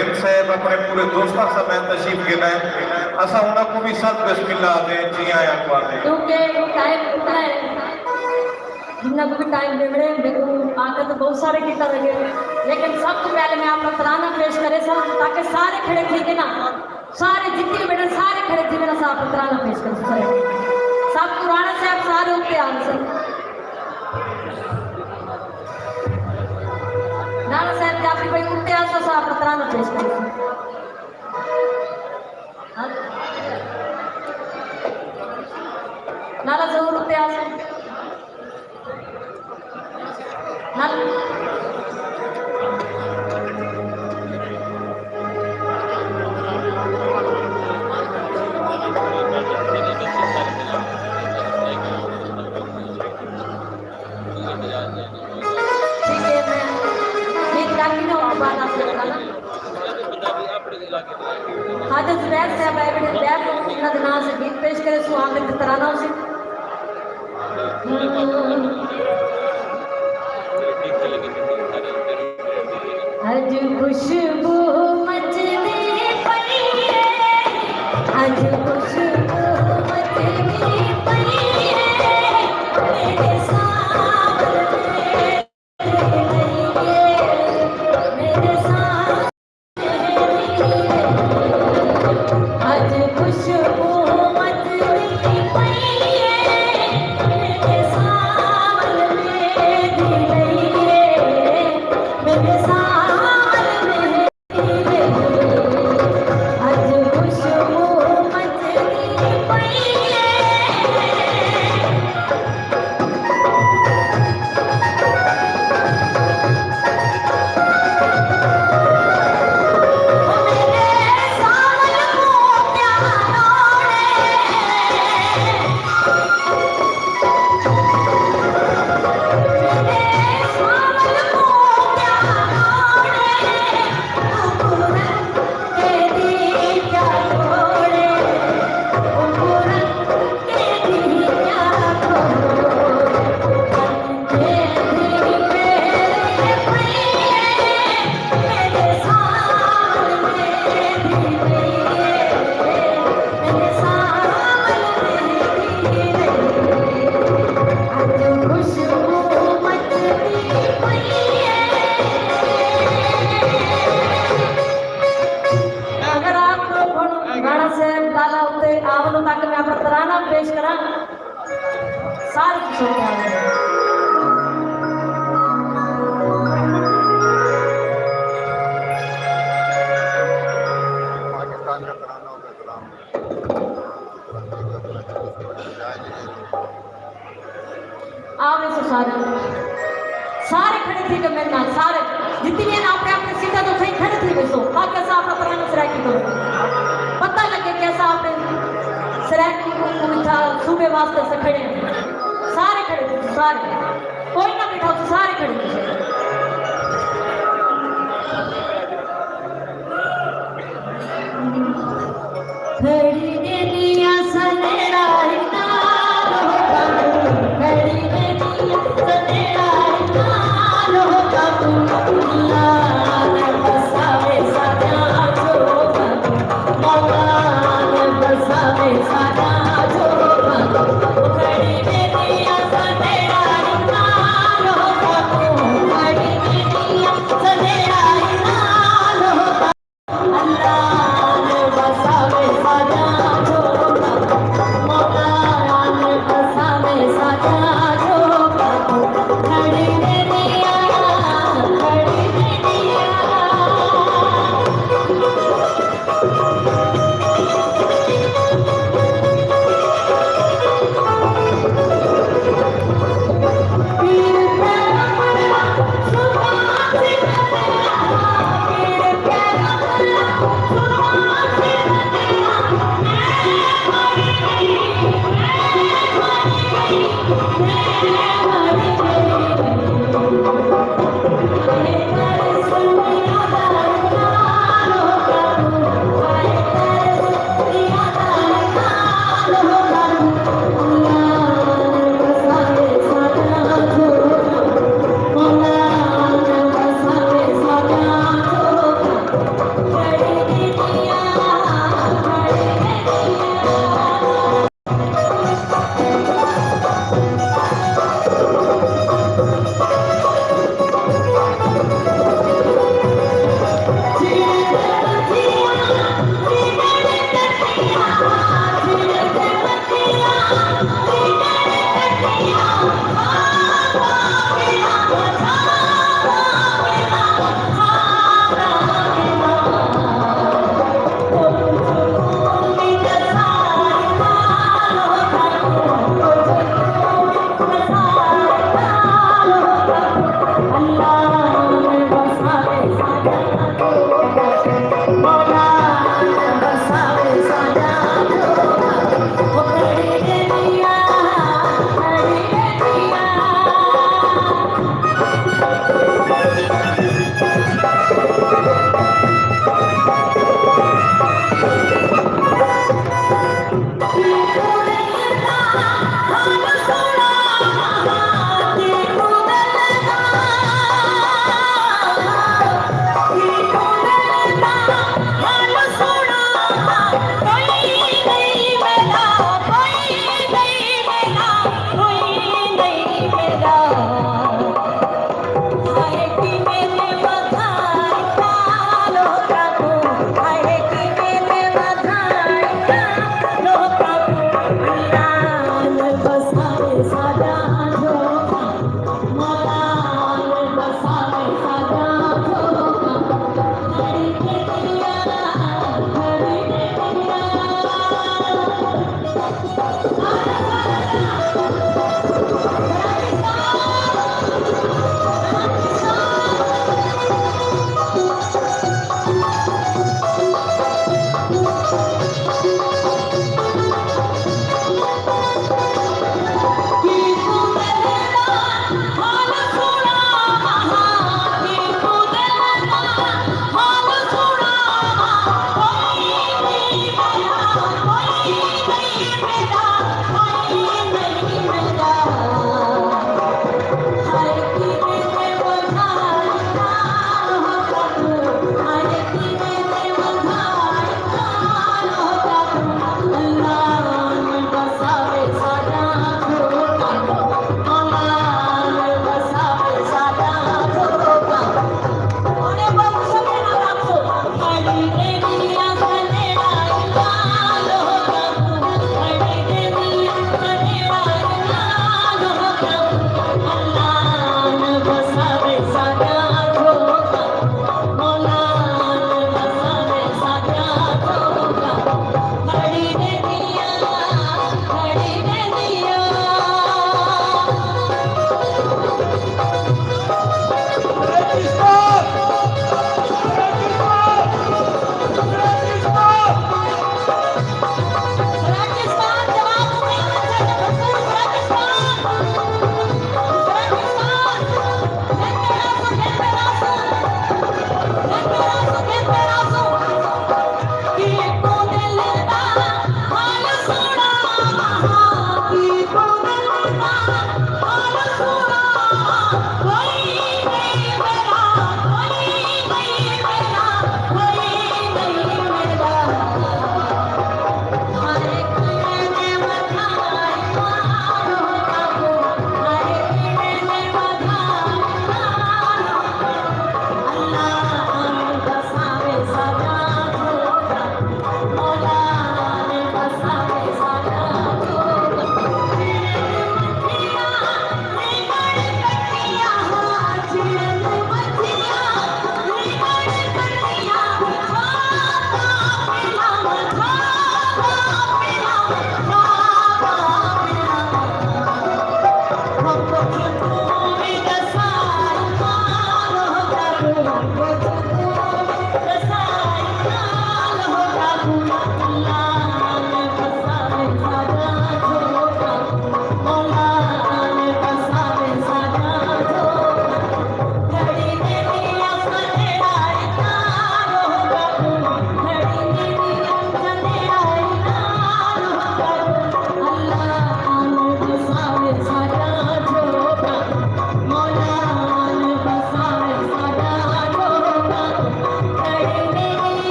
प्रेम साहब अपने पूरे दोस्तों समेत तशरीफ गिना है। असा उनको भी सब बिस्मिल्लाह दे जी आया को दे क्योंकि टाइम उतना है जितना को भी टाइम दे बड़े देखो आकर तो बहुत सारे गीत लगे, लेकिन सबसे पहले मैं आपका तराना पेश करे सब ताकि सारे खड़े थे के ना सारे जितने बेटे सारे खड़े थे मेरा साहब तराना पेश कर सब पुराना साहब सारे उत्ते आन से नाना साहब जाफरी भाई उत्ते आ तो साहब तराना पेश कर नाना जरूर उत्ते आ से हाजत रैत साहब आए बेटे बैठ उन्होंने नाम से गीत पेश करे सो आगे तराना उसे आज खुशबू मचने पड़ी है आज खुशबू मचने पड़ी है मेरे सामने मेरे सामने आज खुशबू मचने पड़ी है मेरे सामने मेरे सामने ताकि मैं अपना तराना पेश करा सारे किशोर पाकिस्तान का तराना होगा सलाम आप ऐसे सारे सारे खड़े थे कि मेरे नाल सारे जितने ना अपने अपने सीधा तो कहीं खड़े थे सो ताकि ऐसा अपना तराना सराकी करो पता लगे कैसा आपने सराकी को था सूबे वास्ते से खड़े हैं सारे खड़े थे सारे कोई ना बैठा तो सारे खड़े थे खड़ी ने दिया सनेरा नाल होगा खड़ी ने दिया सनेरा नाल होगा